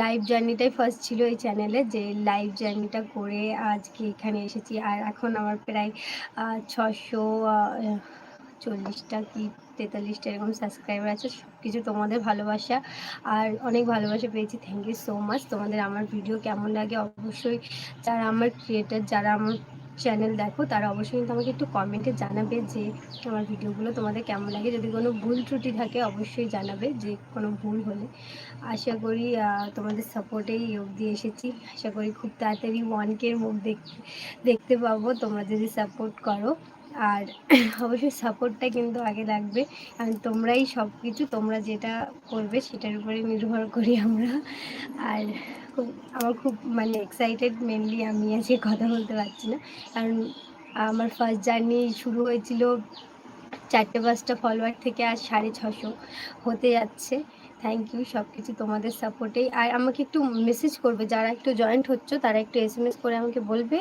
Live জার্নিটাই first ছিল এই চ্যানেলে, যে লাইভ জার্নিটা করে আজকে এখানে এসেছি। আর এখন আমার প্রায় 640টা কি 43টা এরকম সাবস্ক্রাইবার আছে। সব কিছু তোমাদের ভালোবাসা, আর অনেক ভালোবাসা পেয়েছি। Thank you so much. তোমাদের আমার ভিডিও কেমন লাগে অবশ্যই, যারা আমার ক্রিয়েটার, যারা আমার চ্যানেল দেখো, তারা অবশ্যই কিন্তু আমাকে একটু কমেন্টে জানাবে যে আমার ভিডিওগুলো তোমাদের কেমন লাগে। যদি কোনো ভুল ত্রুটি থাকে অবশ্যই জানাবে, যে কোনো ভুল হলে। আশা করি তোমাদের সাপোর্টেই এই অবধি এসেছি। আশা করি খুব তাড়াতাড়ি 1K মুখ দেখতে পাবো, তোমরা যদি সাপোর্ট করো। আর অবশ্যই সাপোর্টটা কিন্তু আগে লাগবে, কারণ তোমরাই সব কিছু, তোমরা যেটা করবে সেটার উপরে নির্ভর করি আমরা। আর খুব আমার খুব মানে এক্সাইটেড, মেনলি আমি আজকে কথা বলতে পারছি না, কারণ আমার ফার্স্ট জার্নি শুরু হয়েছিল 4-5টা ফলোয়ার থেকে, আজ 650 হতে যাচ্ছে। থ্যাংক ইউ সব কিছু তোমাদের সাপোর্টেই। আর আমাকে একটু মেসেজ করবে, যারা একটু জয়েন্ট হচ্ছ তারা একটু SMS করে আমাকে বলবে